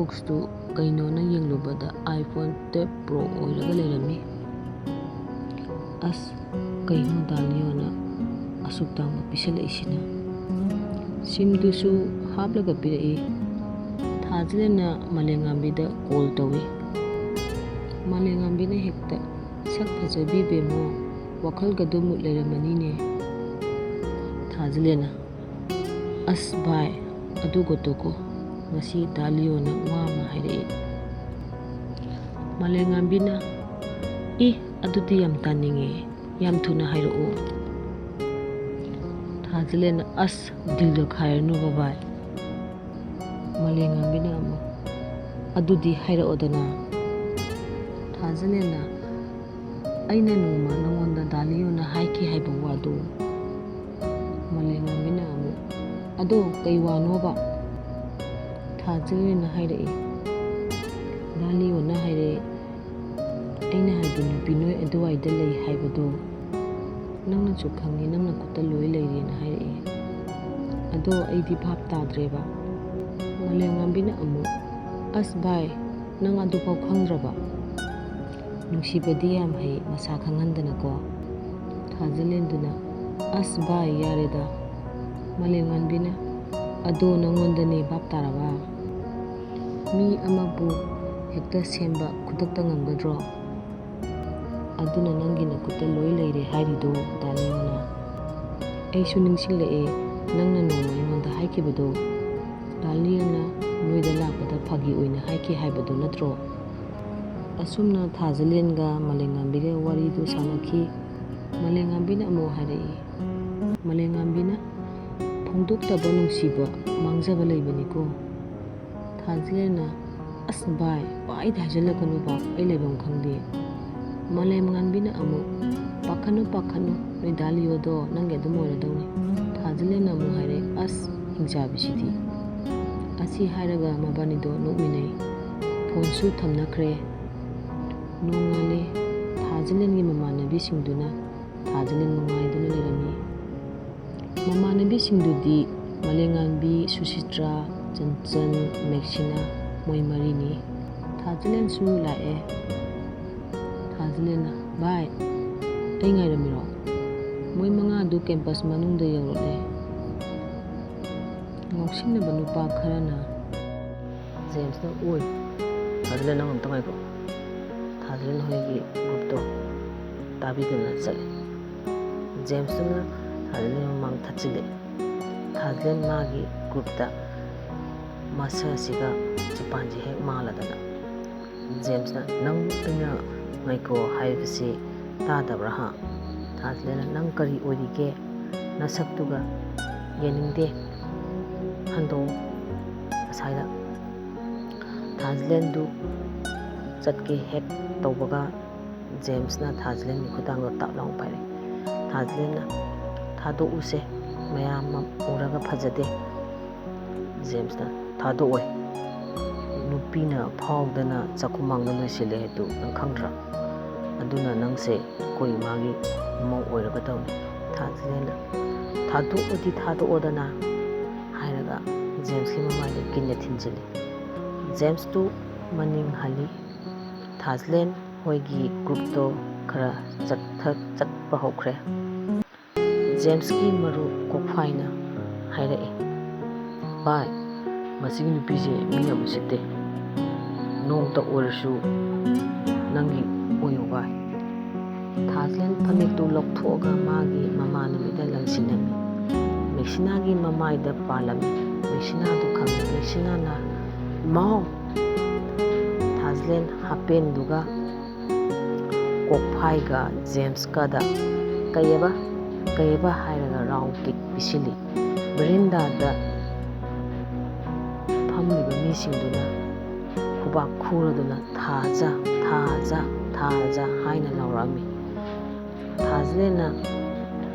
ꯕꯣꯛꯁꯇꯨ ꯀꯩꯅꯣꯅ ꯌꯦꯡꯂꯨꯕꯗ iPhone 12 Pro ꯑꯣꯏꯔꯒ ꯂꯩꯔꯝꯃꯤ꯫ ꯑꯁ ꯀꯩꯅꯣ ꯗꯥꯂꯤꯌꯣꯅ ꯑꯁꯨꯛ ꯇꯥꯡꯕ ꯄꯤꯁꯜꯂꯛꯏꯁꯤꯅ? ꯁꯤꯝꯗꯨꯁꯨ ꯍꯥꯞꯂꯒ ꯄꯤꯔꯛꯏ꯫ ꯊꯥꯖꯂꯦꯟꯅ ꯃꯥꯂꯦꯝꯉꯥꯟꯕꯤꯗ ꯀꯣꯜ ꯇꯧꯏ꯫ ꯃꯥꯂꯦꯝꯉꯥꯟꯕꯤꯅ ꯍꯦꯛꯇ ꯁꯛ ꯐꯖꯕꯤ ꯕꯦꯝꯃꯣ ꯋꯥꯈꯜꯒꯗꯨ ꯃꯨꯠ ꯂꯩꯔꯝꯃꯅꯤꯅꯦ꯫ ꯊꯥꯖꯂꯦꯟꯅ ꯑꯁ ꯚꯥꯏ ꯑꯗꯨꯒꯗꯣꯀꯣ ꯉꯁꯤ ꯗꯥꯂꯤꯌꯣꯅ ꯋꯥ ꯑꯃ ꯍꯥꯏꯔꯛꯏ꯫ ꯃꯥꯂꯦꯝꯉꯥꯟꯕꯤꯅ ꯑꯗꯨꯗꯤ ꯌꯥꯝ ꯇꯥꯅꯤꯡꯉꯦ, ꯌꯥꯝ ꯊꯨꯅ ꯍꯥꯏꯔꯛꯑꯣ꯫ ꯊꯥꯖꯂꯦꯟꯅ ꯑꯁ ꯗꯤꯜꯒ ꯈꯥꯏꯔꯅꯨꯕ ꯚꯥꯏ꯫ ꯃꯥꯂꯦꯝꯉꯥꯟꯕꯤꯅ ꯑꯃꯨꯛ ꯑꯗꯨꯗꯤ ꯍꯥꯏꯔꯛꯑꯣꯗꯅ꯫ ꯊꯥꯖꯂꯦꯟꯅ ꯑꯩꯅ ꯅꯣꯡꯃ ꯅꯉꯣꯟꯗ ꯗꯥꯂꯤꯌꯣꯅ ꯍꯥꯏꯈꯤ ꯍꯥꯏꯕ ꯋꯥꯗꯣ꯫ ꯃꯥꯂꯦꯝꯉꯥꯟꯕꯤꯅ ꯑꯃꯨꯛ ꯑꯗꯣ ꯀꯩ ꯋꯥꯅꯣꯕ? ꯊꯥꯖꯂꯦꯟꯅ ꯍꯥꯏꯔꯛꯏ꯫ ꯗꯥꯂꯤꯌꯣꯅ ꯍꯥꯏꯔꯛꯏ ꯑꯩꯅ ꯍꯥꯏꯕ ꯅꯨꯄꯤ ꯅꯣꯏ ꯑꯗꯨꯋꯥꯏꯗ ꯂꯩ ꯍꯥꯏꯕꯗꯣ ꯅꯪꯅꯁꯨ ꯈꯪꯉꯤ, ꯅꯪꯅ ꯈꯨꯠꯇ ꯂꯣꯏ ꯂꯩꯔꯦꯅ ꯍꯥꯏꯔꯛꯏ꯫ ꯑꯗꯣ ꯑꯩꯗꯤ ꯚꯥꯞ ꯇꯥꯗ꯭ꯔꯦꯕ꯫ ꯃꯥꯂꯦꯝꯉꯥꯟꯕꯤꯅ ꯑꯃꯨꯛ ꯑꯁ ꯚꯥꯏ ꯅꯪ ꯑꯗꯨꯐꯥꯎ ꯈꯪꯗ꯭ꯔꯕ? ꯅꯨꯡꯁꯤꯕꯗꯤ ꯌꯥꯝ ꯍꯩ ꯃꯁꯥ ꯈꯪꯍꯟꯗꯅꯀꯣ꯫ ꯊꯥꯖꯂꯦꯟꯗꯨꯅ ꯑꯁ ꯚꯥꯏ ꯌꯥꯔꯦꯗ꯫ ꯃꯥꯂꯦꯝꯉꯥꯟꯕꯤꯅ ꯑꯗꯣ ꯅꯪꯉꯣꯟꯗꯅꯦ ꯚꯥꯞ ꯇꯥꯔꯕ? ꯃꯤ ꯑꯃꯕꯨ ꯍꯦꯛꯇ ꯁꯦꯝꯕ ꯈꯨꯗꯛꯇ ꯉꯝꯒꯗ꯭ꯔꯣ? ꯑꯗꯨꯅ ꯅꯪꯒꯤ ꯅꯈꯨꯠꯇ ꯂꯣꯏ ꯂꯩꯔꯦ ꯍꯥꯏꯔꯤꯗꯣ ꯗꯥꯂꯤꯌꯣꯅ꯫ ꯑꯩꯁꯨ ꯅꯤꯡꯁꯤꯡꯂꯛꯑꯦ ꯅꯪꯅ ꯅꯣꯡꯃ ꯑꯩꯉꯣꯟꯗ ꯍꯥꯏꯈꯤꯕꯗꯣ, ꯗꯥꯂꯤꯌꯣꯅ ꯅꯣꯏꯗ ꯂꯥꯛꯄꯗ ꯐꯥꯒꯤ ꯑꯣꯏꯅ ꯍꯥꯏꯈꯤ ꯍꯥꯏꯕꯗꯣ ꯅꯠꯇ꯭ꯔꯣ? ꯑꯁꯨꯝꯅ ꯊꯥꯖꯂꯦꯟꯒ ꯃꯥꯂꯦꯝꯉꯥꯟꯕꯤꯒ ꯋꯥꯔꯤꯗꯨ ꯁꯥꯟꯅꯈꯤ꯫ ꯃꯥꯂꯦꯝꯉꯥꯟꯕꯤꯅ ꯑꯃꯨꯛ ꯍꯥꯏꯔꯛꯏ꯫ ꯃꯥꯂꯦꯝꯉꯥꯟꯕꯤꯅ ꯐꯣꯡꯗꯣꯛꯇꯕ ꯅꯨꯡꯁꯤꯕ ꯃꯥꯡꯖꯕ ꯂꯩꯕꯅꯤꯀꯣ꯫ ꯊꯥꯖꯂꯦꯟꯅ ꯑꯁ ꯚꯥꯏ ꯄꯪꯍꯥꯏꯗ ꯍꯥꯏꯖꯜꯂꯛꯀꯅꯨꯕ ꯑꯩ ꯂꯩꯐꯝ ꯈꯪꯗꯦ꯫ ꯃꯥꯂꯦꯝꯉꯥꯟꯕꯤꯅ ꯑꯃꯨꯛ ꯄꯥꯈꯠꯅꯨ ꯄꯥꯈꯠꯅꯨ ꯅꯣꯏ ꯗꯥꯂꯤꯌꯣꯗꯣ ꯅꯪꯒꯤ ꯑꯗꯨꯝ ꯑꯣꯏꯔꯗꯧꯅꯤ꯫ ꯊꯥꯖꯂꯦꯟꯅ ꯑꯃꯨꯛ ꯍꯥꯏꯔꯛꯏ ꯑꯁ ꯍꯤꯡꯆꯥꯕꯤꯁꯤꯗꯤ꯫ ꯑꯁꯤ ꯍꯥꯏꯔꯒ ꯃꯕꯥꯅꯤꯗꯣ ꯅꯣꯛꯃꯤꯟꯅꯩ꯫ ꯐꯣꯟꯁꯨ ꯊꯝꯅꯈ꯭ꯔꯦ꯫ ꯅꯣꯡꯉꯥꯜꯂꯦ꯫ ꯊꯥꯖꯂꯦꯟꯒꯤ ꯃꯃꯥꯟꯅꯕꯤꯁꯤꯡꯗꯨꯅ ꯊꯥꯖꯂꯦꯟꯕꯨ ꯉꯥꯏꯗꯨꯅ ꯂꯩꯔꯝꯃꯤ꯫ ꯃꯃꯥꯟꯅꯕꯤꯁꯤꯡꯗꯨꯗꯤ ꯃꯥꯂꯦꯝꯉꯥꯟꯕꯤ, ꯁꯨꯁꯤꯇ꯭ꯔꯥ, ꯆꯟꯆꯟ, ꯃꯦꯛꯁꯤꯅꯥ ꯃꯣꯏ ꯃꯔꯤꯅꯤ꯫ ꯊꯥꯖꯂꯦꯟꯁꯨ ꯂꯥꯛꯑꯦ꯫ ꯊꯥꯖꯂꯦꯟꯅ ꯚꯥꯏ ꯑꯩ ꯉꯥꯏꯔꯝꯃꯤꯔꯣ? ꯃꯣꯏ ꯃꯉꯥꯗꯨ ꯀꯦꯝꯄꯁ ꯃꯅꯨꯡꯗ ꯌꯧꯔꯛꯂꯦ꯫ ꯉꯥꯎꯁꯤꯟꯅꯕ ꯅꯨꯄꯥ ꯈꯔꯅ ꯖꯦꯝꯁꯅ ꯑꯣꯏ ꯊꯥꯖꯂꯦꯟ ꯅꯪ ꯑꯝꯇ ꯉꯥꯏꯈꯣ꯫ ꯊꯥꯖꯂꯦꯟ ꯍꯣꯏꯒꯤ ꯒ꯭ꯔꯨꯞꯇꯣ ꯇꯥꯕꯤꯗꯅ ꯆꯠꯂꯦ꯫ ꯖꯦꯝꯁꯇꯨꯅ ꯊꯥꯖꯂꯦꯟ ꯃꯃꯥꯡ ꯊꯠꯆꯤꯜꯂꯦ꯫ ꯊꯥꯖꯂꯦꯟ ꯃꯥꯒꯤ ꯒ꯭ꯔꯨꯞꯇ ꯃꯁꯛꯁꯤꯒ ꯆꯤꯄꯥꯟꯖꯤ ꯍꯦꯛ ꯃꯥꯜꯂꯗꯅ꯫ ꯖꯦꯝꯁꯅ ꯅꯪ ꯑꯩꯅ ꯉꯥꯏꯈꯣ ꯍꯥꯏꯕꯁꯤ ꯇꯥꯗꯕ꯭ꯔꯥ ꯍꯥ? ꯊꯥꯖꯂꯦꯟꯅ ꯅꯪ ꯀꯔꯤ ꯑꯣꯏꯔꯤꯒꯦ? ꯅꯁꯛꯇꯨꯒ ꯌꯦꯡꯅꯤꯡꯗꯦ, ꯍꯟꯗꯣꯛꯑꯣ ꯑꯁꯥꯏꯗ꯫ ꯊꯥꯖꯂꯦꯟꯗꯨ ꯆꯠꯀꯦ ꯍꯦꯛ ꯇꯧꯕꯒ ꯖꯦꯝꯁꯅ ꯊꯥꯖꯂꯦꯟꯒꯤ ꯈꯨꯠꯇꯥꯡꯗꯣ ꯇꯥꯞ ꯂꯥꯎꯅ ꯄꯥꯏꯔꯛꯏ꯫ ꯊꯥꯖꯂꯦꯟꯅ ꯊꯥꯗꯣꯛꯎꯁꯦ ꯃꯌꯥꯝ ꯎꯔꯒ ꯐꯖꯗꯦ꯫ ꯖꯦꯝꯁꯅ ꯊꯥꯗꯣꯛꯑꯣꯏ, ꯅꯨꯄꯤꯅ ꯐꯥꯎꯗꯅ ꯆꯥꯛꯈꯨꯃꯥꯡꯗ ꯂꯣꯏꯁꯤꯜꯂꯦ ꯍꯥꯏꯕꯗꯨ ꯅꯪ ꯈꯪꯗ꯭ꯔꯥ? ꯑꯗꯨꯅ ꯅꯪꯁꯦ ꯑꯩꯈꯣꯏ ꯏꯃꯥꯒꯤ ꯃꯧ ꯑꯣꯏꯔꯒꯗꯧꯅꯤ꯫ ꯊꯥꯖꯂꯦꯟꯅ ꯊꯥꯗꯣꯛꯑꯗꯤ ꯊꯥꯗꯣꯛꯑꯣꯗꯅ ꯍꯥꯏꯔꯒ ꯖꯦꯝꯁꯀꯤ ꯃꯃꯥꯏꯗ ꯀꯤꯟꯅ ꯊꯤꯟꯖꯤꯜꯂꯤ꯫ ꯖꯦꯝꯁꯇꯨ ꯃꯅꯤꯡ ꯍꯜꯂꯤ꯫ ꯊꯥꯖꯂꯦꯟ ꯍꯣꯏꯒꯤ ꯒ꯭ꯔꯨꯞꯇꯣ ꯈꯔ ꯆꯠꯄ ꯍꯧꯈ꯭ꯔꯦ꯫ ꯖꯦꯝꯁꯀꯤ ꯃꯔꯨꯞ ꯀꯣꯛꯐꯥꯏꯅ ꯍꯥꯏꯔꯛꯏ ꯚꯥꯏ ꯃꯁꯤꯒꯤ ꯅꯨꯄꯤꯁꯦ ꯃꯤ ꯌꯥꯝ ꯎꯁꯤꯠꯇꯦ, ꯅꯣꯡꯇ ꯑꯣꯏꯔꯁꯨ ꯅꯪꯒꯤ ꯑꯣꯏꯌꯨ ꯚꯥꯏ꯫ ꯊꯥꯖꯂꯦꯟ ꯐꯅꯦꯛꯇꯨ ꯂꯧꯊꯣꯛꯑꯒ ꯃꯥꯒꯤ ꯃꯃꯥꯟꯅꯕꯤꯗ ꯂꯪꯁꯤꯜꯂꯝꯃꯤ꯫ ꯃꯦꯛꯁꯤꯅꯥꯒꯤ ꯃꯃꯥꯏꯗ ꯄꯥꯜꯂꯝꯃꯤ꯫ ꯃꯦꯛꯁꯤꯅꯥꯗꯨ ꯈꯪꯉꯤ꯫ ꯃꯦꯛꯁꯤꯅꯥꯅ ꯏꯃꯥꯎ! ꯊꯥꯖꯂꯦꯟ ꯍꯥꯄꯦꯟꯗꯨꯒ ꯀꯣꯛꯐꯥꯏꯒ ꯖꯦꯝꯁꯀꯗ ꯀꯩꯑꯕ ꯍꯥꯏꯔꯒ ꯔꯥꯎꯟ ꯀꯤꯛ ꯄꯤꯁꯤꯜꯂꯤ꯫ ꯕꯦꯔꯤꯟꯗꯥꯗ ꯐꯝꯂꯤꯕ ꯃꯤꯁꯤꯡꯗꯨꯅ ꯈꯨꯕꯥꯛ ꯈꯨꯔꯗꯨꯅ ꯊꯥꯖ ꯊꯥꯖ ꯊꯥꯖ ꯍꯥꯏꯅ ꯂꯥꯎꯔꯛꯑꯝꯃꯤ꯫ ꯊꯥꯖꯂꯦꯟꯅ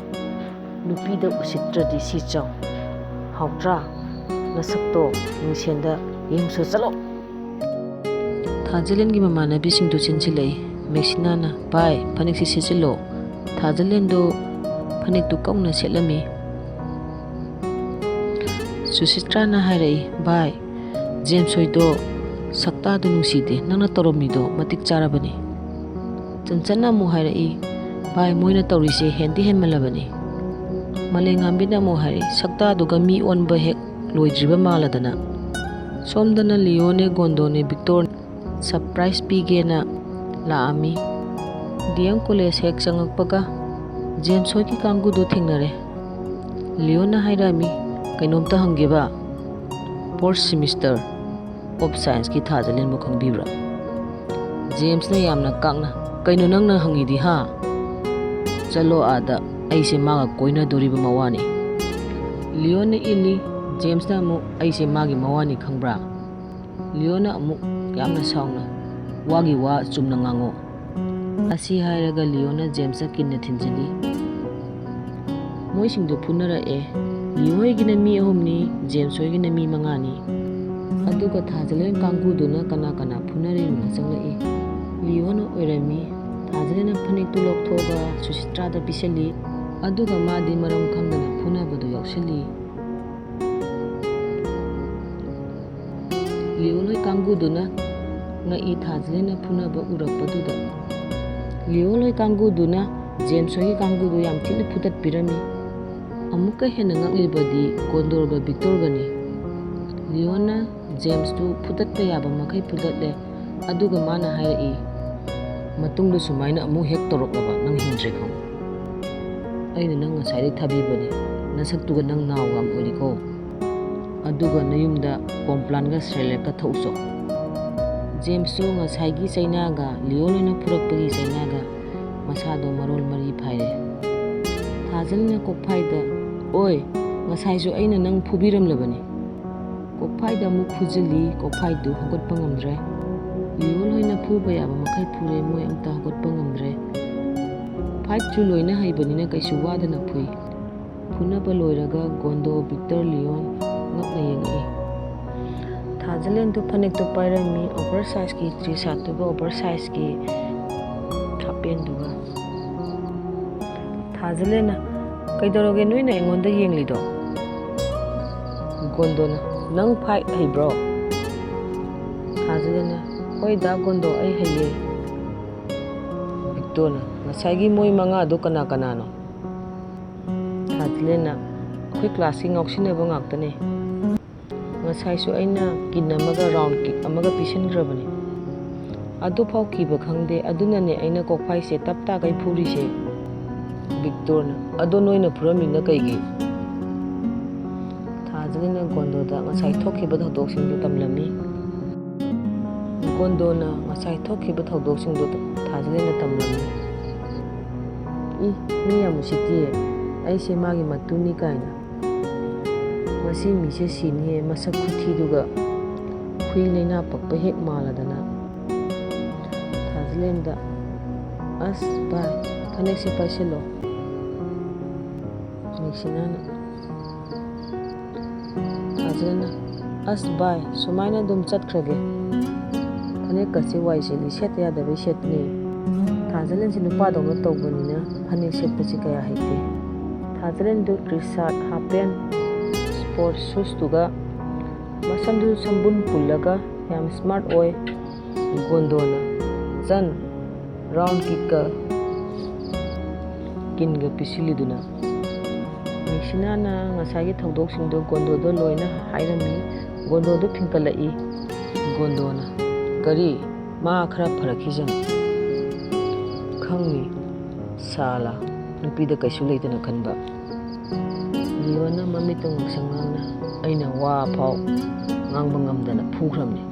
ꯅꯨꯄꯤꯗ ꯎꯁꯤꯠꯇ꯭ꯔꯗꯤ ꯁꯤ ꯆꯥꯎ, ꯍꯥꯎꯇ꯭ꯔꯥ? ꯅꯁꯛꯇꯣ ꯃꯤꯡꯁꯦꯟꯗ ꯌꯦꯡꯉꯨꯆꯣ ꯆꯠꯂꯣ꯫ ꯊꯥꯖꯂꯦꯟꯒꯤ ꯃꯃꯥꯟꯅꯕꯤꯁꯤꯡꯗꯨ ꯆꯦꯟꯁꯤꯜꯂꯛꯏ꯫ ꯃꯦꯛꯁꯤꯅꯥꯅ ꯚꯥꯏ ꯐꯅꯦꯛꯁꯤ ꯁꯦꯠꯆꯤꯜꯂꯣ꯫ ꯊꯥꯖꯂꯦꯟꯗꯨ ꯐꯅꯦꯛꯇꯨ ꯀꯧꯅ ꯁꯦꯠꯂꯝꯃꯤ꯫ ꯁꯨꯁꯤꯇ꯭ꯔꯥꯅ ꯍꯥꯏꯔꯛꯏ ꯚꯥꯏ ꯖꯦꯝꯁ ꯍꯣꯏꯗꯣ ꯁꯛꯇꯥꯗꯨ ꯅꯨꯡꯁꯤꯗꯦ, ꯅꯪꯅ ꯇꯧꯔꯝꯃꯤꯗꯣ ꯃꯇꯤꯛ ꯆꯥꯔꯕꯅꯤ. ꯆꯟꯆꯟꯅ ꯑꯃꯨꯛ ꯍꯥꯏꯔꯛꯏ, ꯚꯥꯏ ꯃꯣꯏꯅ ꯇꯧꯔꯤꯁꯦ ꯍꯦꯟꯗꯤ ꯍꯦꯟꯃꯜꯂꯕꯅꯤ. ꯃꯥꯂꯦꯝꯉꯥꯟꯕꯤꯅ ꯑꯃꯨꯛ ꯍꯥꯏꯔꯛꯏ, ꯁꯛꯇꯥꯗꯨꯒ ꯃꯤ ꯑꯣꯟꯕ ꯍꯦꯛ ꯂꯣꯏꯗ꯭ꯔꯤꯕ ꯃꯥꯜꯂꯗꯅ. ꯁꯣꯝꯗꯅ ꯂꯤꯌꯣꯅꯦ, ꯒꯣꯟꯗꯣꯅꯦ, ꯚꯤꯛꯇꯣꯔꯅꯦ ꯁꯔꯄ꯭ꯔꯥꯏꯖ ꯄꯤꯒꯦꯅ ꯂꯥꯛꯑꯝꯃꯤ. DM ꯀꯣꯂꯦꯖ ꯍꯦꯛ ꯆꯪꯉꯛꯄꯒ ꯖꯦꯝꯁ ꯍꯣꯏꯒꯤ ꯀꯥꯡꯕꯨꯗꯣ ꯊꯦꯡꯅꯔꯦ. ꯂꯤꯌꯣꯅ ꯍꯥꯏꯔꯛꯑꯝꯃꯤ, ꯀꯩꯅꯣꯝꯇ ꯍꯪꯒꯦꯕ, 4th semester of Science-ꯀꯤ ꯊꯥꯖꯂꯦꯟꯕꯨ ꯈꯪꯕꯤꯕ꯭ꯔꯥ? ꯖꯦꯝꯁꯅ ꯌꯥꯝꯅ ꯀꯥꯛꯅ, ꯀꯩꯅꯣ ꯅꯪꯅ ꯍꯪꯉꯤꯗꯤ ꯍꯥ? ꯆꯠꯂꯣ ꯑꯥꯗ, ꯑꯩꯁꯦ ꯃꯥꯒ ꯀꯣꯏꯅꯗꯣꯔꯤꯕ ꯃꯋꯥꯅꯤ. ꯂꯤꯌꯣꯅ ꯏꯜꯂꯤ. ꯖꯦꯝꯁꯅ ꯑꯃꯨꯛ, ꯑꯩꯁꯦ ꯃꯥꯒꯤ ꯃꯋꯥꯅꯤ ꯈꯪꯕ꯭ꯔꯥ? ꯂꯤꯌꯣꯅ ꯑꯃꯨꯛ ꯌꯥꯝꯅ ꯁꯥꯎꯅ, ꯋꯥꯒꯤ ꯋꯥ ꯆꯨꯝꯅ ꯉꯥꯡꯉꯣ. ꯑꯁꯤ ꯍꯥꯏꯔꯒ ꯂꯤꯌꯣꯅ ꯖꯦꯝꯁꯇ ꯀꯤꯟꯅ ꯊꯤꯟꯖꯤꯜꯂꯤ. ꯃꯣꯏꯁꯤꯡꯗꯨ ꯐꯨꯅꯔꯛꯑꯦ. ꯂꯤꯌꯣ ꯍꯣꯏꯒꯤꯅ ꯃꯤ 3ꯅꯤ, ꯖꯦꯝꯁ ꯍꯣꯏꯒꯤꯅ ꯃꯤ 5ꯅꯤ. ꯑꯗꯨꯒ ꯊꯥꯖꯂꯦꯟ ꯀꯥꯡꯕꯨꯗꯨꯅ ꯀꯅꯥ ꯀꯅꯥ ꯐꯨꯅꯔꯤꯅꯣ ꯆꯪꯂꯛꯏ. ꯂꯤꯌꯣꯅ ꯑꯣꯏꯔꯝꯃꯤ. ꯊꯥꯖꯂꯦꯟꯅ ꯐꯅꯦꯛꯇꯨ ꯂꯧꯊꯣꯛꯑꯒ ꯁꯨꯆꯤꯇ꯭ꯔꯥꯗ ꯄꯤꯁꯜꯂꯤ. ꯑꯗꯨꯒ ꯃꯥꯗꯤ ꯃꯔꯝ ꯈꯪꯗꯅ ꯐꯨꯅꯕꯗꯨ ꯌꯥꯎꯁꯜꯂꯤ. ꯂꯤꯌꯣꯂꯣꯏ ꯀꯥꯡꯕꯨꯗꯨꯅ ꯉꯛꯏ ꯊꯥꯖꯂꯦꯟꯅ ꯐꯨꯅꯕ ꯎꯔꯛꯄꯗꯨꯗ. ꯂꯤꯌꯣꯂꯣꯏ ꯀꯥꯡꯕꯨꯗꯨꯅ ꯖꯦꯝꯁ ꯍꯣꯏꯒꯤ ꯀꯥꯡꯕꯨꯗꯨ ꯌꯥꯝ ꯊꯤꯅ ꯐꯨꯗꯠꯄꯤꯔꯝꯃꯤ. ꯑꯃꯨꯛꯀ ꯍꯦꯟꯅ ꯉꯛꯂꯤꯕꯗꯤ ꯒꯣꯟꯗꯣꯔꯒ ꯚꯤꯛꯇꯣꯔꯒꯅꯤ. ꯂꯤꯌꯣꯅ ꯖꯦꯝꯁꯇꯨ ꯐꯨꯗꯠꯄ ꯌꯥꯕ ꯃꯈꯩ ꯐꯨꯗꯠꯂꯦ. ꯑꯗꯨꯒ ꯃꯥꯅ ꯍꯥꯏꯔꯛꯏ, ꯃꯇꯨꯡꯗ ꯁꯨꯃꯥꯏꯅ ꯑꯃꯨꯛ ꯍꯦꯛ ꯇꯧꯔꯛꯂꯕ ꯅꯪ ꯍꯤꯡꯗ꯭ꯔꯦ ꯈꯪꯉꯨ. ꯑꯩꯅ ꯅꯪ ꯉꯁꯥꯏꯗꯩ ꯊꯥꯕꯤꯕꯅꯤ. ꯅꯁꯛꯇꯨꯒ ꯅꯪ ꯅꯥꯎ ꯌꯥꯝ ꯑꯣꯏꯔꯤꯀꯣ. ꯑꯗꯨꯒ ꯅꯌꯨꯝꯗ ꯀꯣꯝꯄ꯭ꯂꯥꯟꯒ ꯁꯦꯔꯦꯂꯦꯛꯀ ꯊꯛꯎꯆꯣ. ꯖꯦꯝꯁꯁꯨ ꯉꯁꯥꯏꯒꯤ ꯆꯩꯅꯥꯒ ꯂꯤꯌꯣꯅ ꯐꯨꯔꯛꯄꯒꯤ ꯆꯩꯅꯥꯒ ꯃꯁꯥꯗꯣ ꯃꯔꯣꯜ ꯃꯔꯤ ꯐꯥꯏꯔꯦ. ꯊꯥꯖꯂꯦꯟꯅ ꯀꯣꯛꯐꯥꯏꯗ, ꯑꯣꯏ, ꯉꯁꯥꯏꯁꯨ ꯑꯩꯅ ꯅꯪ ꯐꯨꯕꯤꯔꯝꯂꯕꯅꯤ. ꯀꯣꯛꯐꯥꯏꯗ ꯑꯃꯨꯛ ꯐꯨꯖꯤꯜꯂꯤ. ꯀꯣꯛꯐꯥꯏꯗꯨ ꯍꯧꯒꯠꯄ ꯉꯝꯗ꯭ꯔꯦ. ꯂꯤꯌꯣ ꯍꯣꯏꯅ ꯐꯨꯕ ꯌꯥꯕ ꯃꯈꯩ ꯐꯨꯔꯦ, ꯃꯣꯏ ꯑꯝꯇ ꯍꯧꯒꯠꯄ ꯉꯝꯗ꯭ꯔꯦ. ꯐꯥꯏꯠꯁꯨ ꯂꯣꯏꯅ ꯍꯩꯕꯅꯤꯅ ꯀꯩꯁꯨ ꯋꯥꯗꯅ ꯐꯨꯏ. ꯐꯨꯅꯕ ꯂꯣꯏꯔꯒ ꯒꯣꯟꯗꯣ, ꯚꯤꯛꯇꯔ, ꯂꯤꯌꯣꯟ ꯉꯛꯅ ꯌꯦꯡꯉꯛꯏ. ꯊꯥꯖꯂꯦꯟꯗꯨ ꯐꯅꯦꯛꯇꯨ ꯄꯥꯏꯔꯝꯃꯤ, ꯑꯣꯚꯔꯁꯥꯏꯖꯀꯤ ꯇ꯭ꯔꯤ-ꯁꯥꯔꯠꯇꯨꯒ ꯑꯣꯚꯔꯁꯥꯏꯖꯀꯤ ꯍꯥꯄꯦꯟꯗꯨꯒ. ꯊꯥꯖꯂꯦꯟꯅ, ꯀꯩꯗꯧꯔꯒꯦ ꯅꯣꯏꯅ ꯑꯩꯉꯣꯟꯗ ꯌꯦꯡꯂꯤꯗꯣ? ꯒꯣꯟꯗꯣꯅ, ꯅꯪ ꯐꯥꯏꯠ ꯍꯩꯕ꯭ꯔꯣ? ꯊꯥꯖꯂꯦꯟꯅ, ꯍꯣꯏ ꯗꯥ ꯒꯣꯟꯗꯣ, ꯑꯩ ꯍꯩꯌꯦ. ꯚꯤꯛꯇꯣꯔꯅ, ꯉꯁꯥꯏꯒꯤ ꯃꯣꯏ 5ꯗꯣ ꯀꯅꯥ ꯀꯅꯥꯅꯣ? ꯊꯥꯖꯂꯦꯟꯅ, ꯑꯩꯈꯣꯏ ꯀ꯭ꯂꯥꯁꯀꯤ ꯉꯥꯎꯁꯤꯟꯅꯕ ꯉꯥꯛꯇꯅꯦ. ꯉꯁꯥꯏꯁꯨ ꯑꯩꯅ ꯀꯤꯟ ꯑꯃꯒ ꯔꯥꯎꯟ ꯀꯤꯛ ꯑꯃꯒ ꯄꯤꯁꯟꯈ꯭ꯔꯕꯅꯤ. ꯑꯗꯨꯐꯥꯎ ꯀꯤꯕ ꯈꯪꯗꯦ, ꯑꯗꯨꯅꯅꯦ ꯑꯩꯅ ꯀꯣꯛꯐꯥꯏꯁꯦ ꯇꯞ ꯇꯥꯒꯩ ꯐꯨꯔꯤꯁꯦ. ꯚꯤꯛꯇꯣꯔꯅ, ꯑꯗꯣ ꯅꯣꯏꯅ ꯐꯨꯔꯝꯃꯤꯅ ꯀꯩꯒꯤ? ꯊꯥꯖꯂꯦꯟꯅ ꯒꯣꯟꯗꯣꯗ ꯉꯁꯥꯏ ꯊꯣꯛꯈꯤꯕ ꯊꯧꯗꯣꯛꯁꯤꯡꯗꯨ ꯇꯝꯂꯝꯃꯤ. ꯒꯣꯟꯗꯣꯅ ꯉꯁꯥꯏ ꯊꯣꯛꯈꯤꯕ ꯊꯧꯗꯣꯛꯁꯤꯡꯗꯨ ꯊꯥꯖꯂꯦꯟꯅ ꯇꯝꯂꯝꯃꯤ. ꯃꯤ ꯌꯥꯝ ꯎꯁꯤꯠꯇꯤꯌꯦ, ꯑꯩꯁꯦ ꯃꯥꯒꯤ ꯃꯇꯨꯅꯤ ꯀꯥꯏꯅ. ꯉꯁꯤ ꯃꯤꯁꯦ ꯁꯤꯅꯤꯌꯦ, ꯃꯁꯛ ꯈꯨꯊꯤꯗꯨꯒ ꯍꯨꯏ ꯂꯩꯅꯥ ꯄꯛꯄ ꯍꯦꯛ ꯃꯥꯜꯂꯗꯅ. ꯊꯥꯖꯂꯦꯟꯗ, ꯑꯁ ꯚꯥꯏ, ꯐꯅꯦꯛꯁꯦ ꯄꯥꯏꯁꯤꯜꯂꯣ. ꯃꯦꯛꯁꯤꯅꯥꯅ. ꯊꯥꯖꯂꯦꯟꯅ, ꯑꯁ ꯚꯥꯏ, ꯁꯨꯃꯥꯏꯅ ꯑꯗꯨꯝ ꯆꯠꯈ꯭ꯔꯒꯦ. ꯐꯅꯦꯛꯀꯁꯦ ꯋꯥꯏ ꯆꯤꯜꯂꯤ, ꯁꯦꯠꯇ ꯌꯥꯗꯕꯩ ꯁꯦꯠꯄꯅꯤ. ꯊꯥꯖꯂꯦꯟꯁꯦ ꯅꯨꯄꯥꯗꯧꯅ ꯇꯧꯕꯅꯤꯅ ꯐꯅꯦꯛ ꯁꯦꯠꯄꯁꯤ ꯀꯌꯥ ꯍꯩꯇꯦ. ꯊꯥꯖꯂꯦꯟꯗꯨ ꯇ꯭ꯔꯤ-ꯁꯥꯔꯠ, ꯍꯥꯄꯦꯟ, ꯁ꯭ꯄꯣꯔꯠ ꯁꯨꯁꯇꯨꯒ ꯃꯁꯝꯗꯨ ꯁꯝꯕꯨꯟ ꯄꯨꯜꯂꯒ ꯌꯥꯝ ꯁ꯭ꯃꯥꯔꯠ ꯑꯣꯏ. ꯒꯣꯟꯗꯣꯅ, ꯆꯟ, ꯔꯥꯎꯟ ꯀꯤꯛꯀ ꯀꯤꯟꯒ ꯄꯤꯁꯤꯜꯂꯤꯗꯨꯅ. ꯃꯦꯛꯁꯤꯅꯥꯅ ꯉꯁꯥꯏꯒꯤ ꯊꯧꯗꯣꯛꯁꯤꯡꯗꯨ ꯒꯣꯟꯗꯣꯗ ꯂꯣꯏꯅ ꯍꯥꯏꯔꯝꯃꯤ. ꯒꯣꯟꯗꯣꯗꯨ ꯐꯤꯡꯀꯠꯂꯛꯏ. ꯒꯣꯟꯗꯣꯅ, ꯀꯔꯤ? ꯃꯥ ꯈꯔ ꯐꯔꯛꯈꯤꯖꯅꯤ. ꯈꯪꯅꯤ, ꯁꯥꯂꯥ, ꯅꯨꯄꯤꯗ ꯀꯩꯁꯨ ꯂꯩꯇꯅ ꯈꯟꯕ. ꯂꯤꯌꯣꯅ ꯃꯃꯤꯠꯇꯨ ꯉꯥꯡꯁꯪ ꯉꯥꯡꯅ, ꯑꯩꯅ ꯋꯥ ꯐꯥꯎ ꯉꯥꯡꯕ ꯉꯝꯗꯅ ꯐꯨꯈ꯭ꯔꯕꯅꯤ.